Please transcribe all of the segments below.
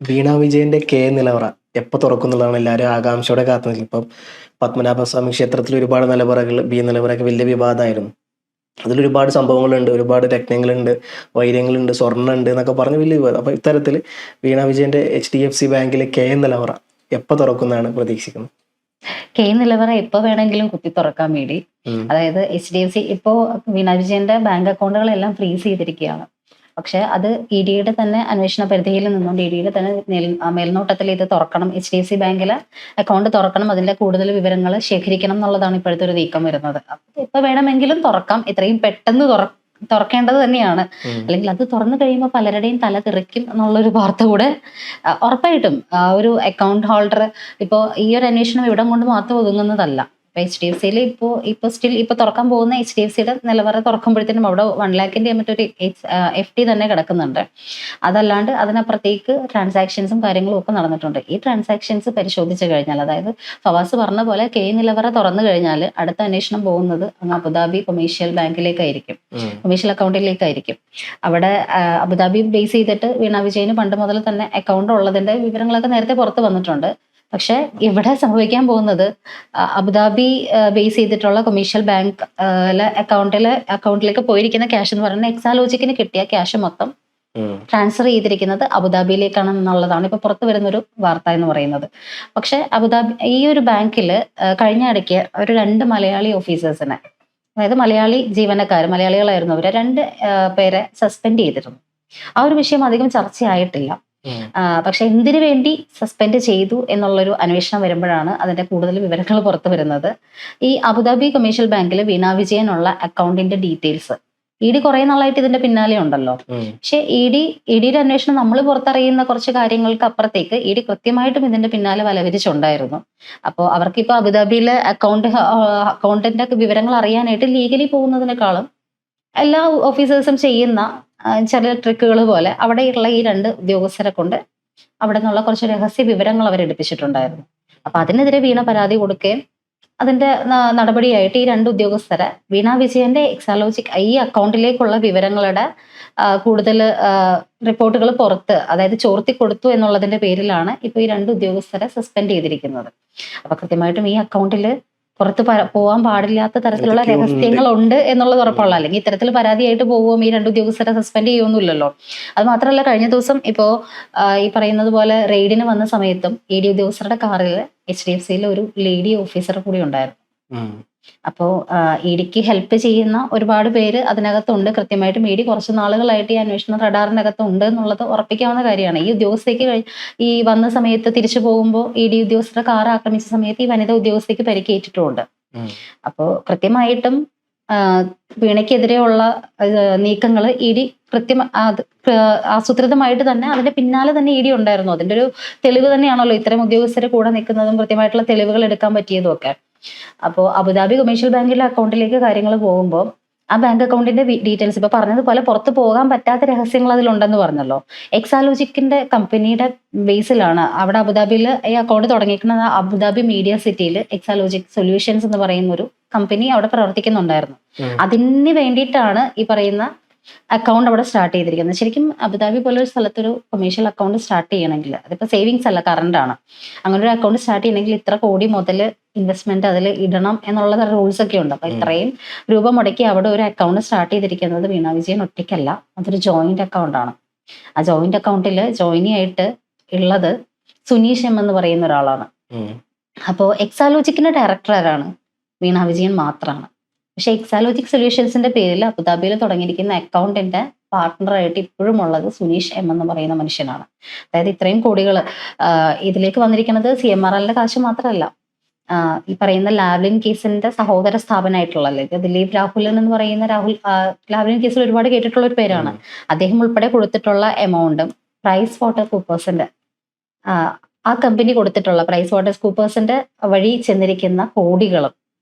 വീണ വിജയന്റെ നിലവറ എപ്പോൾ തുറക്കുന്നുള്ളതാണ് എല്ലാവരും ആകാംക്ഷയോടെ കാത്തു നിൽക്കുന്നത്. ഇപ്പം പത്മനാഭസ്വാമി ക്ഷേത്രത്തിൽ ഒരുപാട് നിലവറകൾ, നിലവറയൊക്കെ വലിയ വിവാദമായിരുന്നു. അതിലൊരുപാട് സംഭവങ്ങളുണ്ട്, ഒരുപാട് രത്നങ്ങളുണ്ട്, വൈരങ്ങളുണ്ട്, സ്വർണ്ണമുണ്ട് എന്നൊക്കെ പറഞ്ഞ് വലിയ വിവാദം. അപ്പോൾ ഇത്തരത്തിൽ വീണ വിജയന്റെ HDFC ബാങ്കിലെ നിലവറ എപ്പോൾ തുറക്കുന്നതാണ് പ്രതീക്ഷിക്കുന്നത്? നിലവറ എപ്പോ വേണമെങ്കിലും കുത്തി തുറക്കാൻ വേണ്ടി. അതായത് HDFC ഇപ്പോ വീണ വിജയന്റെ ബാങ്ക് അക്കൗണ്ടുകളെല്ലാം ഫ്രീസ് ചെയ്തിരിക്കുകയാണ്. പക്ഷെ അത് EDയുടെ തന്നെ അന്വേഷണ പരിധിയിൽ നിന്നുകൊണ്ട് EDയുടെ തന്നെ മേൽനോട്ടത്തിൽ ഇത് തുറക്കണം, HDFC ബാങ്കിലെ അക്കൗണ്ട് തുറക്കണം, അതിന്റെ കൂടുതൽ വിവരങ്ങൾ ശേഖരിക്കണം എന്നുള്ളതാണ് ഇപ്പോഴത്തെ ഒരു നീക്കം വരുന്നത്. അപ്പൊ എപ്പോ വേണമെങ്കിലും തുറക്കാം, എത്രയും പെട്ടെന്ന് തുറക്കേണ്ടത് തന്നെയാണ്. അല്ലെങ്കിൽ അത് തുറന്നു കഴിയുമ്പോൾ പലരുടെയും തല തെറിക്കും എന്നുള്ളൊരു വാർത്ത കൂടെ ഉറപ്പായിട്ടും ഒരു അക്കൗണ്ട് ഹോൾഡർ ഇപ്പോൾ ഈ ഒരു അന്വേഷണം ഇവിടം കൊണ്ട് മാത്രം ഒതുങ്ങുന്നതല്ല. ഇപ്പൊ HDFCയിൽ ഇപ്പൊ തുറക്കാൻ പോകുന്ന HDFCയുടെ നിലവറ തുറക്കുമ്പോഴത്തേനും അവിടെ 1 lakhന്റെ മറ്റൊരു FD തന്നെ കിടക്കുന്നുണ്ട്. അതല്ലാണ്ട് അതിനപ്പുറത്തേക്ക് ട്രാൻസാക്ഷൻസും കാര്യങ്ങളും ഒക്കെ നടന്നിട്ടുണ്ട്. ഈ ട്രാൻസാക്ഷൻസ് പരിശോധിച്ചു കഴിഞ്ഞാൽ, അതായത് ഫവാസ് പറഞ്ഞ പോലെ നിലവറ തുറന്നു കഴിഞ്ഞാൽ അടുത്ത അന്വേഷണം പോകുന്നത് അങ്ങ് അബുദാബി കൊമേഴ്ഷ്യൽ ബാങ്കിലേക്കായിരിക്കും, കൊമേഴ്ഷ്യൽ അക്കൗണ്ടിലേക്കായിരിക്കും. അവിടെ അബുദാബി ബേസ് ചെയ്തിട്ട് വീണ വിജയന് പണ്ട് മുതൽ തന്നെ അക്കൗണ്ട് ഉള്ളതിന്റെ വിവരങ്ങളൊക്കെ നേരത്തെ പുറത്ത് വന്നിട്ടുണ്ട്. പക്ഷെ ഇവിടെ സംഭവിക്കാൻ പോകുന്നത് അബുദാബി ബേസ് ചെയ്തിട്ടുള്ള കൊമേഴ്ഷ്യൽ ബാങ്ക് അക്കൗണ്ടിലേക്ക് പോയിരിക്കുന്ന ക്യാഷ് എന്ന് പറയുന്നത് എക്സാലോജിക്കിന് കിട്ടിയ ക്യാഷ് മൊത്തം ട്രാൻസ്ഫർ ചെയ്തിരിക്കുന്നത് അബുദാബിയിലേക്കാണ് എന്നുള്ളതാണ് ഇപ്പൊ പുറത്തു വരുന്നൊരു വാർത്ത എന്ന് പറയുന്നത്. പക്ഷെ ഈ ഒരു ബാങ്കിൽ കഴിഞ്ഞ ഇടയ്ക്ക് ഒരു 2 മലയാളി ഓഫീസേഴ്സിനെ, അതായത് മലയാളികളായിരുന്നു അവരെ 2 പേരെ സസ്പെൻഡ് ചെയ്തിരുന്നു. ആ ഒരു വിഷയം അധികം ചർച്ചയായിട്ടില്ല. പക്ഷെ എന്തിനു വേണ്ടി സസ്പെൻഡ് ചെയ്തു എന്നുള്ളൊരു അന്വേഷണം വരുമ്പോഴാണ് അതിന്റെ കൂടുതൽ വിവരങ്ങൾ പുറത്തു വരുന്നത്. ഈ അബുദാബി കൊമേഴ്ഷ്യൽ ബാങ്കിൽ വീണ വിജയനുള്ള അക്കൗണ്ടിന്റെ ഡീറ്റെയിൽസ് ED കുറെ നാളായിട്ട് ഇതിന്റെ പിന്നാലെ ഉണ്ടല്ലോ. പക്ഷെ EDയുടെ അന്വേഷണം നമ്മൾ പുറത്തറിയുന്ന കുറച്ച് കാര്യങ്ങൾക്ക് അപ്പുറത്തേക്ക് ED കൃത്യമായിട്ടും ഇതിന്റെ പിന്നാലെ വലവിരിച്ചുണ്ടായിരുന്നു. അപ്പോൾ അവർക്കിപ്പോ അബുദാബിയിലെ അക്കൗണ്ടിന്റെ വിവരങ്ങൾ അറിയാനായിട്ട് ലീഗലി പോകുന്നതിനേക്കാളും എല്ലാ ഓഫീസേഴ്സും ചെയ്യുന്ന ചെറിയ ട്രിക്കുകൾ പോലെ അവിടെയുള്ള ഈ 2 ഉദ്യോഗസ്ഥരെ കൊണ്ട് അവിടെ നിന്നുള്ള കുറച്ച് രഹസ്യ വിവരങ്ങൾ അവരെടുപ്പിച്ചിട്ടുണ്ടായിരുന്നു. അപ്പൊ അതിനെതിരെ വീണ പരാതി കൊടുക്കുകയും അതിന്റെ നടപടിയായിട്ട് ഈ 2 ഉദ്യോഗസ്ഥരെ വീണ വിജയന്റെ എക്സാലോജിക് ഈ അക്കൗണ്ടിലേക്കുള്ള വിവരങ്ങളുടെ കൂടുതൽ റിപ്പോർട്ടുകൾ പുറത്ത്, അതായത് ചോർത്തി കൊടുത്തു എന്നുള്ളതിന്റെ പേരിലാണ് ഇപ്പൊ ഈ 2 ഉദ്യോഗസ്ഥരെ സസ്പെൻഡ് ചെയ്തിരിക്കുന്നത്. അപ്പൊ കൃത്യമായിട്ടും ഈ അക്കൗണ്ടിൽ പുറത്ത് പോകാൻ പാടില്ലാത്ത തരത്തിലുള്ള രഹസ്യങ്ങളുണ്ട് എന്നുള്ളത് ഉറപ്പുള്ള, അല്ലെങ്കിൽ ഇത്തരത്തിൽ പരാതിയായിട്ട് പോകുമ്പോൾ ഈ 2 ഉദ്യോഗസ്ഥരെ സസ്പെൻഡ് ചെയ്യുമൊന്നുമില്ലല്ലോ. അത് മാത്രമല്ല, കഴിഞ്ഞ ദിവസം ഇപ്പോ ഈ പറയുന്നത് പോലെ റെയ്ഡിന് വന്ന സമയത്തും ED ഉദ്യോഗസ്ഥരുടെ കാറിൽ HDFCയിലെ ഒരു ലേഡി ഓഫീസർ കൂടി ഉണ്ടായിരുന്നു. അപ്പോ EDക്ക് ഹെൽപ്പ് ചെയ്യുന്ന ഒരുപാട് പേര് അതിനകത്തുണ്ട്. കൃത്യമായിട്ടും ED കുറച്ച് നാളുകളായിട്ട് ഈ അന്വേഷണ റഡാറിനകത്ത് ഉണ്ട് എന്നുള്ളത് ഉറപ്പിക്കാവുന്ന കാര്യമാണ്. ഈ ഉദ്യോഗസ്ഥയ്ക്ക് ഈ വന്ന സമയത്ത് തിരിച്ചു പോകുമ്പോൾ ED ഉദ്യോഗസ്ഥരുടെ കാർ ആക്രമിച്ച സമയത്ത് ഈ വനിതാ ഉദ്യോഗസ്ഥയ്ക്ക് പരിക്കേറ്റിട്ടുമുണ്ട്. അപ്പോ കൃത്യമായിട്ടും വീണയ്ക്കെതിരെയുള്ള നീക്കങ്ങൾ ED ആസൂത്രിതമായിട്ട് തന്നെ അതിന്റെ പിന്നാലെ തന്നെ ED ഉണ്ടായിരുന്നു. അതിന്റെ ഒരു തെളിവ് തന്നെയാണല്ലോ ഇത്തരം ഉദ്യോഗസ്ഥരെ കൂടെ നിൽക്കുന്നതും കൃത്യമായിട്ടുള്ള തെളിവുകൾ എടുക്കാൻ പറ്റിയതും ഒക്കെ. അപ്പോൾ അബുദാബി കൊമേഴ്ഷ്യൽ ബാങ്കിലെ അക്കൗണ്ടിലേക്ക് കാര്യങ്ങൾ പോകുമ്പോൾ ആ ബാങ്ക് അക്കൗണ്ടിന്റെ ഡീറ്റെയിൽസ് ഇപ്പൊ പറഞ്ഞതുപോലെ പുറത്ത് പോകാൻ പറ്റാത്ത രഹസ്യങ്ങൾ അതിലുണ്ടെന്ന് പറഞ്ഞല്ലോ. എക്സാലോജിക്കിന്റെ കമ്പനിയുടെ ബേസിലാണ് അവിടെ അബുദാബിയിൽ ഈ അക്കൗണ്ട് തുടങ്ങിയിരിക്കുന്നത്. അബുദാബി മീഡിയ സിറ്റിയിൽ എക്സാലോജിക് സൊല്യൂഷൻസ് എന്ന് പറയുന്ന ഒരു കമ്പനി അവിടെ പ്രവർത്തിക്കുന്നുണ്ടായിരുന്നു. അതിന് വേണ്ടിയിട്ടാണ് ഈ പറയുന്ന അക്കൗണ്ട് അവിടെ സ്റ്റാർട്ട് ചെയ്തിരിക്കുന്നത്. ശരിക്കും അബുദാബി പോലൊരു സ്ഥലത്തൊരു കൊമേഴ്ഷ്യൽ അക്കൗണ്ട് സ്റ്റാർട്ട് ചെയ്യണമെങ്കിൽ, അതിപ്പോ സേവിങ്സ് അല്ല, കറണ്ട് ആണ്, അങ്ങനെ ഒരു അക്കൗണ്ട് സ്റ്റാർട്ട് ചെയ്യണമെങ്കിൽ ഇത്ര കോടി മുതൽ ഇൻവെസ്റ്റ്മെന്റ് അതിൽ ഇടണം എന്നുള്ള റൂൾസ് ഒക്കെ ഉണ്ട്. അപ്പൊ ഇത്രയും രൂപ മുടക്കി അവിടെ ഒരു അക്കൗണ്ട് സ്റ്റാർട്ട് ചെയ്തിരിക്കുന്നത് വീണ വിജയൻ ഒറ്റയ്ക്കല്ല, അതൊരു ജോയിന്റ് അക്കൗണ്ട് ആണ്. ആ ജോയിന്റ് അക്കൗണ്ടിൽ ജോയിനി ആയിട്ട് ഉള്ളത് സുനീഷ് M എന്ന് പറയുന്ന ഒരാളാണ്. അപ്പോ എക്സാലോജിക്കിന്റെ ഡയറക്ടർ ആരാണ്? വീണ വിജയൻ മാത്രമാണ്. പക്ഷെ എക്സാലോജിക് സൊല്യൂഷൻസിന്റെ പേരിൽ അബുദാബിയിൽ തുടങ്ങിയിരിക്കുന്ന അക്കൗണ്ടിന്റെ പാർട്ട്ണറായിട്ട് ഇപ്പോഴും ഉള്ളത് സുനീഷ് M എന്ന് പറയുന്ന മനുഷ്യനാണ്. അതായത് ഇത്രയും കോടികൾ ഇതിലേക്ക് വന്നിരിക്കുന്നത് CMRLന്റെ കാശ് മാത്രമല്ല, ഈ പറയുന്ന ലാവ്ലിൻ കേസിന്റെ സഹോദര സ്ഥാപനമായിട്ടുള്ള ദിലീപ് രാഹുലൻ എന്ന് പറയുന്ന ലാവ്ലിൻ കേസിൽ ഒരുപാട് കേട്ടിട്ടുള്ള ഒരു പേരാണ്. അദ്ദേഹം ഉൾപ്പെടെ കൊടുത്തിട്ടുള്ള എമൗണ്ടും പ്രൈസ് വാട്ടർ കൂപ്പേഴ്സിന്റെ ആ കമ്പനി കൊടുത്തിട്ടുള്ള പ്രൈസ് വാട്ടർ കൂപ്പേഴ്സിന്റെ വഴി ചെന്നിരിക്കുന്ന കോടികളും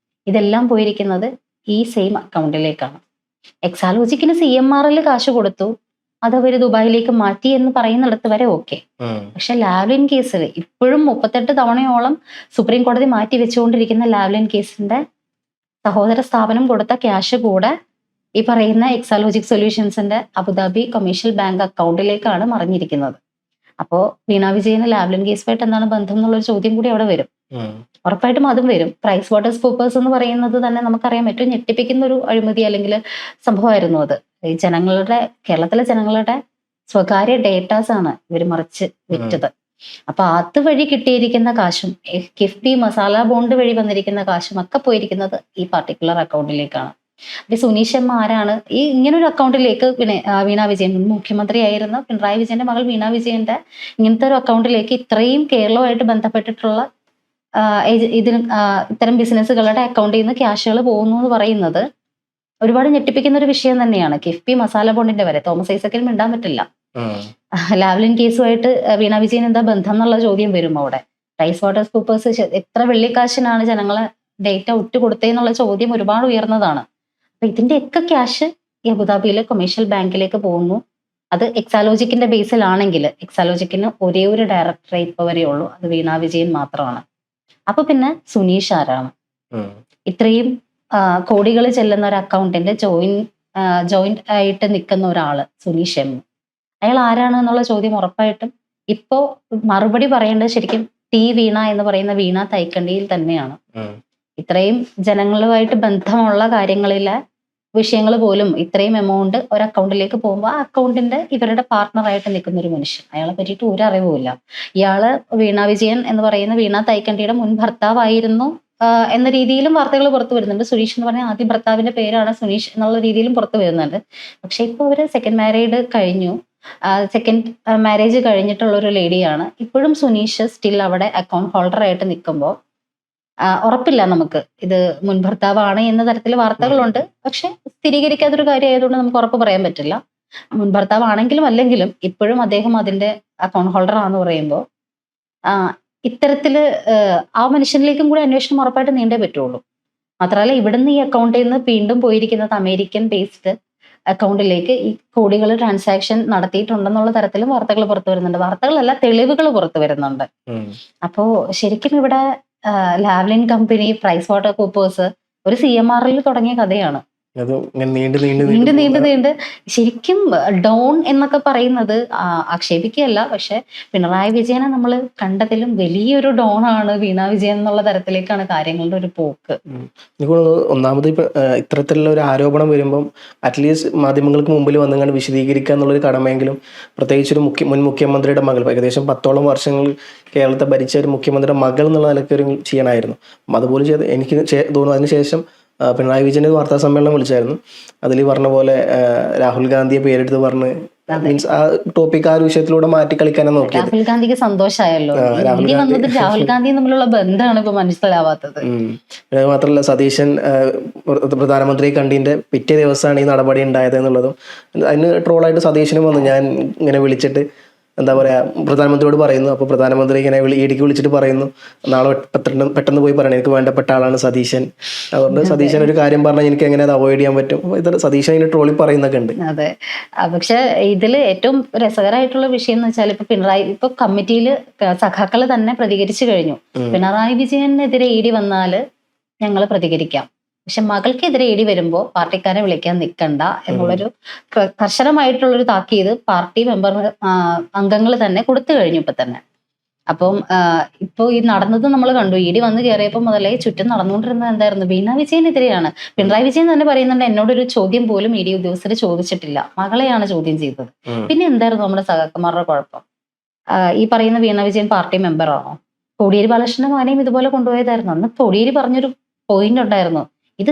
ഇതെല്ലാം പോയിരിക്കുന്നത് ഈ സെയിം അക്കൗണ്ടിലേക്കാണ്. എക്സാലോജിക്കിന് CMRL കാശ് കൊടുത്തു, അത് അവര് ദുബായിലേക്ക് മാറ്റി എന്ന് പറയുന്നിടത്ത് വരെ ഓക്കെ. പക്ഷെ ലാവ്ലിൻ കേസിൽ ഇപ്പോഴും 38 തവണയോളം സുപ്രീം കോടതി മാറ്റി വെച്ചുകൊണ്ടിരിക്കുന്ന ലാവ്ലിൻ കേസിന്റെ സഹോദര സ്ഥാപനം കൊടുത്ത ക്യാഷ് കൂടെ ഈ പറയുന്ന എക്സാലോജിക് സൊല്യൂഷൻസിന്റെ അബുദാബി കൊമേഴ്ഷ്യൽ ബാങ്ക് അക്കൗണ്ടിലേക്കാണ് മറിഞ്ഞിരിക്കുന്നത്. അപ്പോൾ വീണ വിജയന് ലാവ്ലിൻ കേസുമായിട്ട് എന്താണ് ബന്ധം എന്നുള്ളൊരു ചോദ്യം കൂടി അവിടെ വരും. ഉം. ഉറപ്പായിട്ടും അതും വരും. പ്രൈസ് വാട്ടേഴ്സ് കൂപ്പേഴ്സ് എന്ന് പറയുന്നത് തന്നെ നമുക്കറിയാം ഏറ്റവും ഞെട്ടിപ്പിക്കുന്ന ഒരു അഴിമതി അല്ലെങ്കിൽ സംഭവമായിരുന്നു അത്. ഈ കേരളത്തിലെ ജനങ്ങളുടെ സ്വകാര്യ ഡേറ്റാസ് ആണ് ഇവർ മറിച്ച് വിറ്റത്. അപ്പൊ അതുവഴി കിട്ടിയിരിക്കുന്ന കാശും കിഫ്ബി മസാല ബോണ്ട് വഴി വന്നിരിക്കുന്ന കാശും ഒക്കെ പോയിരിക്കുന്നത് ഈ പർട്ടിക്കുലർ അക്കൗണ്ടിലേക്കാണ്. അപ്പൊ സുനീഷ് എം ആരാണ് ഈ ഇങ്ങനൊരു അക്കൗണ്ടിലേക്ക് വീണ വിജയൻ മുൻ മുഖ്യമന്ത്രിയായിരുന്ന പിണറായി വിജയന്റെ മകൾ വീണ വിജയന്റെ ഇങ്ങനത്തെ ഒരു അക്കൗണ്ടിലേക്ക് ഇത്രയും കേരളവുമായിട്ട് ബന്ധപ്പെട്ടിട്ടുള്ള ഇത്തരം ബിസിനസ്സുകളുടെ അക്കൗണ്ടിൽ നിന്ന് ക്യാഷുകൾ പോകുന്നു എന്ന് പറയുന്നത് ഒരുപാട് ഞെട്ടിപ്പിക്കുന്ന ഒരു വിഷയം തന്നെയാണ്. കിഫ്ബി മസാല ബോണ്ടിന്റെ വരെ തോമസ് ഐസക്കിന് മിണ്ടാൻ പറ്റില്ല. ലാവ്ലിൻ കേസുമായിട്ട് വീണ വിജയൻ എന്താ ബന്ധം എന്നുള്ള ചോദ്യം വരും അവിടെ. പ്രൈസ് വാട്ടേഴ്സ് കൂപ്പേഴ്സ് എത്ര വെള്ളിക്കാശിനാണ് ജനങ്ങളെ ഡേറ്റ കൊടുത്തേന്നുള്ള ചോദ്യം ഒരുപാട് ഉയർന്നതാണ്. അപ്പൊ ഇതിന്റെയൊക്കെ ക്യാഷ് ഈ അബുദാബിയിലെ കൊമേഴ്ഷ്യൽ ബാങ്കിലേക്ക് പോകുന്നു. അത് എക്സാലോജിക്കിന്റെ ബേസിലാണെങ്കിൽ എക്സാലോജിക്കിന് ഒരേ ഒരു ഡയറക്ടറെ ഇപ്പൊ വരെ ഉള്ളൂ, അത് വീണ വിജയൻ മാത്രമാണ്. അപ്പൊ പിന്നെ സുനീഷ് ആരാണ്? ഇത്രയും കോടികൾ ചെല്ലുന്ന ഒരു അക്കൗണ്ടിന്റെ ജോയിന്റ് ആയിട്ട് നിൽക്കുന്ന ഒരാള് സുനീഷ് എം. അയാൾ ആരാണ് എന്നുള്ള ചോദ്യം ഉറപ്പായിട്ടും ഇപ്പോ മറുപടി പറയേണ്ടത് ശരിക്കും വീണ എന്ന് പറയുന്ന വീണ തൈക്കണ്ടിയിൽ തന്നെയാണ്. ഇത്രയും ജനങ്ങളുമായിട്ട് ബന്ധമുള്ള കാര്യങ്ങളിലെ വിഷയങ്ങൾ പോലും ഇത്രയും എമൗണ്ട് ഒരു അക്കൗണ്ടിലേക്ക് പോകുമ്പോൾ ആ അക്കൗണ്ടിന്റെ ഇവരുടെ പാർട്ണറായിട്ട് നിൽക്കുന്ന ഒരു മനുഷ്യൻ, അയാളെ പറ്റിയിട്ട് ഒരു അറിവുമില്ല. ഇയാള് വീണ വിജയൻ എന്ന് പറയുന്ന വീണ തൈക്കണ്ടിയുടെ മുൻ ഭർത്താവായിരുന്നു എന്ന രീതിയിലും വാർത്തകൾ പുറത്തു വരുന്നുണ്ട്. സുനീഷ് എന്ന് പറഞ്ഞാൽ ആദ്യം ഭർത്താവിന്റെ പേരാണ് സുനീഷ് എന്നുള്ള രീതിയിലും പുറത്തു വരുന്നുണ്ട്. പക്ഷെ ഇപ്പൊ അവര് സെക്കൻഡ് മാരേജ് കഴിഞ്ഞിട്ടുള്ള ഒരു ലേഡിയാണ്. ഇപ്പോഴും സുനീഷ് സ്റ്റിൽ അവിടെ അക്കൗണ്ട് ഹോൾഡർ ആയിട്ട് നിൽക്കുമ്പോൾ ഉറപ്പില്ല നമുക്ക് ഇത് മുൻ ഭർത്താവാണ് എന്ന തരത്തിൽ വാർത്തകളുണ്ട്. പക്ഷെ സ്ഥിരീകരിക്കാത്തൊരു കാര്യം ആയതുകൊണ്ട് നമുക്ക് ഉറപ്പ് പറയാൻ പറ്റില്ല. മുൻ ഭർത്താവാണെങ്കിലും അല്ലെങ്കിലും ഇപ്പോഴും അദ്ദേഹം അതിന്റെ അക്കൗണ്ട് ഹോൾഡർ ആണെന്ന് പറയുമ്പോൾ ഇത്തരത്തില് ആ മനുഷ്യനിലേക്കും കൂടി അന്വേഷണം ഉറപ്പായിട്ട് നീണ്ടേ പറ്റുള്ളൂ. മാത്രമല്ല ഇവിടുന്ന് ഈ അക്കൗണ്ടിൽ നിന്ന് വീണ്ടും പോയിരിക്കുന്നത് അമേരിക്കൻ ബേസ്ഡ് അക്കൗണ്ടിലേക്ക് ഈ കോടികൾ ട്രാൻസാക്ഷൻ നടത്തിയിട്ടുണ്ടെന്നുള്ള തരത്തിലും വാർത്തകൾ പുറത്തു വരുന്നുണ്ട്. വാർത്തകളല്ല, തെളിവുകൾ പുറത്തു വരുന്നുണ്ട്. അപ്പോ ശരിക്കും ഇവിടെ Lavalin company, Price Water Coopers ഒരു CMRൽ തുടങ്ങിയ കഥയാണ്. നീണ്ട് ശരിക്കും ഡോൺ എന്നൊക്കെ പറയുന്നത് ആക്ഷേപിക്കുകയല്ല, പക്ഷെ പിണറായി വിജയനെ നമ്മൾ കണ്ടതിലും വലിയൊരു ഡോൺ ആണ് വീണ വിജയൻ എന്നുള്ള തരത്തിലേക്കാണ് കാര്യങ്ങളുടെ ഒരു പോക്ക്. എനിക്ക് ഒന്നാമത് ഇത്തരത്തിലുള്ള ഒരു ആരോപണം വരുമ്പം അറ്റ്ലീസ്റ്റ് മാധ്യമങ്ങൾക്ക് മുമ്പിൽ വന്നുകൊണ്ട് വിശദീകരിക്കുക എന്നുള്ളൊരു കടമയെങ്കിലും പ്രത്യേകിച്ച് ഒരു മുൻ മുഖ്യമന്ത്രിയുടെ മകൾ, ഏകദേശം 10ഓളം വർഷങ്ങൾ കേരളത്തെ ഭരിച്ച ഒരു മുഖ്യമന്ത്രിയുടെ മകൾ എന്നുള്ള നിലയ്ക്ക് ഒരു ചെയ്യണമായിരുന്നു. അതുപോലെ ചെയ്ത് എനിക്ക് തോന്നുന്നു. അതിനുശേഷം പിണറായി വിജയൻ വാർത്താ സമ്മേളനം വിളിച്ചായിരുന്നു. അതിൽ പറഞ്ഞ പോലെ രാഹുൽ ഗാന്ധിയെ പേരെടുത്ത് പറഞ്ഞ് മീൻസ് ആ ടോപ്പിക് ആ ഒരു വിഷയത്തിലൂടെ മാറ്റി കളിക്കാനാണ് നോക്കിയത്. രാഹുൽ ഗാന്ധിക്ക് സന്തോഷമായല്ലോ. രാഹുൽ ഗാന്ധി തമ്മിലുള്ള ബന്ധമാണ് ഇപ്പൊ മനസ്സിലാവാത്തത്. മാത്രമല്ല സതീശൻ പ്രധാനമന്ത്രിയെ കണ്ടതിന്റെ പിറ്റേ ദിവസമാണ് ഈ നടപടി ഉണ്ടായത് എന്നുള്ളതും അതിന് ട്രോളായിട്ട് സതീശനും വന്നു. ഞാൻ ഇങ്ങനെ വിളിച്ചിട്ട് എന്താ പറയാ പ്രധാനമന്ത്രിയോട് പറയുന്നു. അപ്പോൾ പ്രധാനമന്ത്രി ഇങ്ങനെ ഇടിക്ക് വിളിച്ചിട്ട് പറയുന്നു നാളെ പെട്ടെന്ന് പോയി പറയണം, എനിക്ക് വേണ്ടപ്പെട്ട ആളാണ് സതീശൻ. അതുകൊണ്ട് സതീശൻ ഒരു കാര്യം പറഞ്ഞാൽ എനിക്ക് എങ്ങനെ അത് അവോയ്ഡ് ചെയ്യാൻ പറ്റും. അപ്പോൾ ഇത് സതീശൻ ഇങ്ങനെ ട്രോളി പറയുന്നൊക്കെ ഉണ്ട്. അതെ, പക്ഷെ ഇതിൽ ഏറ്റവും രസകരമായിട്ടുള്ള വിഷയം എന്ന് വെച്ചാൽ ഇപ്പൊ കമ്മിറ്റിയിൽ സഖാക്കള് തന്നെ പ്രതികരിച്ചു കഴിഞ്ഞു. പിണറായി വിജയനെതിരെ ഇടി വന്നാല് ഞങ്ങൾ പ്രതികരിക്കാം, പക്ഷെ മകൾക്കെതിരെ ഇടി വരുമ്പോൾ പാർട്ടിക്കാരെ വിളിക്കാൻ നിൽക്കണ്ട എന്നുള്ളൊരു കർശനമായിട്ടുള്ളൊരു താക്കീത് പാർട്ടി അംഗങ്ങൾ തന്നെ കൊടുത്തു കഴിഞ്ഞു ഇപ്പൊ തന്നെ. അപ്പം ഇപ്പൊ ഈ നടന്നത് നമ്മൾ കണ്ടു. ഇടി വന്ന് കയറിയപ്പോൾ മുതലേ ചുറ്റും നടന്നുകൊണ്ടിരുന്നത് എന്തായിരുന്നു? വീണ വിജയനെതിരെയാണ്. പിണറായി വിജയൻ തന്നെ പറയുന്നുണ്ട്, എന്നോടൊരു ചോദ്യം പോലും ഇടി ഉദ്യോഗസ്ഥർ ചോദിച്ചിട്ടില്ല, മകളെയാണ് ചോദ്യം ചെയ്തത്. പിന്നെ എന്തായിരുന്നു നമ്മുടെ സഖാക്കന്മാരുടെ കുഴപ്പം? ഈ പറയുന്ന വീണ വിജയൻ പാർട്ടി മെമ്പറാണോ? കോടിയേരി ബാലകൃഷ്ണന്റെ മകനെയും ഇതുപോലെ കൊണ്ടുപോയതായിരുന്നു. അന്ന് കോടിയേരി പറഞ്ഞൊരു പോയിന്റ് ഉണ്ടായിരുന്നു, ഇത്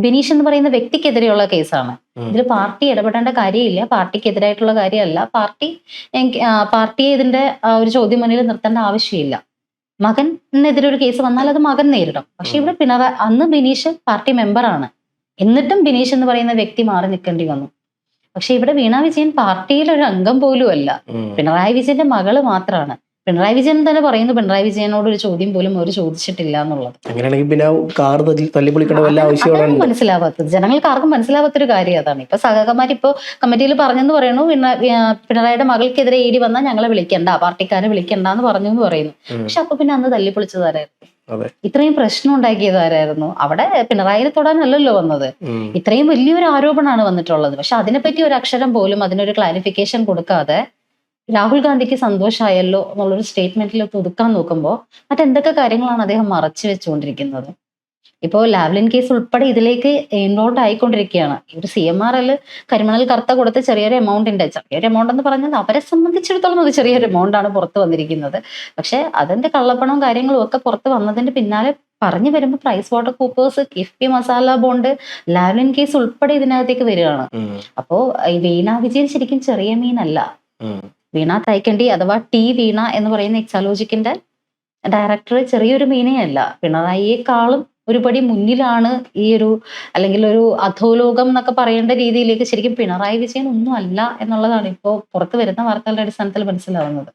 ബിനീഷ് എന്ന് പറയുന്ന വ്യക്തിക്കെതിരെയുള്ള കേസാണ്, ഇതിൽ പാർട്ടി ഇടപെടേണ്ട കാര്യമില്ല, പാർട്ടിക്കെതിരായിട്ടുള്ള കാര്യമല്ല, പാർട്ടിയെ ഇതിന്റെ ഒരു ചോദ്യം മുന്നിൽ നിർത്തേണ്ട ആവശ്യമില്ല. മകനെതിരെ ഒരു കേസ് വന്നാൽ അത് മകൻ നേരിടും. പക്ഷെ ഇവിടെ അന്ന് ബിനീഷ് പാർട്ടി മെമ്പറാണ്, എന്നിട്ടും ബിനീഷ് എന്ന് പറയുന്ന വ്യക്തി മാറി നിൽക്കേണ്ടി വന്നു. പക്ഷെ ഇവിടെ വീണ വിജയൻ പാർട്ടിയിലൊരു അംഗം പോലും അല്ല, പിണറായി വിജയന്റെ മകള് മാത്രമാണ്. പിണറായി വിജയൻ തന്നെ പറയുന്നു പിണറായി വിജയനോട് ഒരു ചോദ്യം പോലും അവർ ചോദിച്ചിട്ടില്ല എന്നുള്ളത്. മനസ്സിലാവാത്തത്, ജനങ്ങൾക്ക് ആർക്കും മനസ്സിലാവാത്തൊരു കാര്യം അതാണ്. ഇപ്പൊ സഹകന്മാർ ഇപ്പൊ കമ്മിറ്റിയിൽ പറഞ്ഞെന്ന് പറയുന്നു, പിണറായിയുടെ മകൾക്കെതിരെ ഇടി വന്നാൽ ഞങ്ങളെ വിളിക്കണ്ട, പാർട്ടിക്കാരെ വിളിക്കണ്ട എന്ന് പറഞ്ഞു എന്ന് പറയുന്നു. പക്ഷെ അപ്പൊ പിന്നെ അന്ന് തല്ലിപ്പൊളിച്ചതാരായിരുന്നു? ഇത്രയും പ്രശ്നം ഉണ്ടാക്കിയത് ആരായിരുന്നു? അവിടെ പിണറായിനെ തൊടാനല്ലല്ലോ വന്നത്. ഇത്രയും വലിയൊരു ആരോപണമാണ് വന്നിട്ടുള്ളത്. പക്ഷെ അതിനെപ്പറ്റി ഒരു അക്ഷരം പോലും അതിനൊരു ക്ലാരിഫിക്കേഷൻ കൊടുക്കാതെ രാഹുൽ ഗാന്ധിക്ക് സന്തോഷമായല്ലോ എന്നുള്ളൊരു സ്റ്റേറ്റ്മെന്റിൽ ഒതുക്കാൻ നോക്കുമ്പോൾ മറ്റെന്തൊക്കെ കാര്യങ്ങളാണ് അദ്ദേഹം മറച്ചു വെച്ചുകൊണ്ടിരിക്കുന്നത്. ഇപ്പോൾ ലാവ്ലിൻ കേസ് ഉൾപ്പെടെ ഇതിലേക്ക് ഇൻവോൾവ് ആയിക്കൊണ്ടിരിക്കുകയാണ്. ഈ ഒരു CMRL കരിമണൽ കർത്ത കൊടുത്ത ചെറിയൊരു എമൗണ്ട് എന്ന് പറഞ്ഞാൽ അവരെ സംബന്ധിച്ചിടത്തോളം അത് ചെറിയൊരു എമൗണ്ട് ആണ് പുറത്ത് വന്നിരിക്കുന്നത്. പക്ഷെ അതിന്റെ കള്ളപ്പണവും കാര്യങ്ങളും ഒക്കെ പുറത്ത് വന്നതിന്റെ പിന്നാലെ പറഞ്ഞു വരുമ്പോൾ Price Water Coopers, KIIFB masala bond, Lavalin case ഉൾപ്പെടെ ഇതിനകത്തേക്ക് വരികയാണ്. അപ്പോ ഈ വീണ വിജയൻ ശരിക്കും ചെറിയ മീനല്ല. വീണ തൈക്കണ്ടി അഥവാ വീണ എന്ന് പറയുന്ന എക്സാലോജിക്കിന്റെ ഡയറക്ടർ ചെറിയൊരു മീനേ അല്ല. പിണറായിയെക്കാളും ഒരുപടി മുന്നിലാണ് ഈ ഒരു, അല്ലെങ്കിൽ ഒരു അധോലോകം എന്നൊക്കെ പറയേണ്ട രീതിയിലേക്ക് ശരിക്കും പിണറായി വിജയൻ ഒന്നും അല്ല എന്നുള്ളതാണ് ഇപ്പോൾ പുറത്തു വരുന്ന വാർത്തകളുടെ അടിസ്ഥാനത്തിൽ മനസ്സിലാവുന്നത്.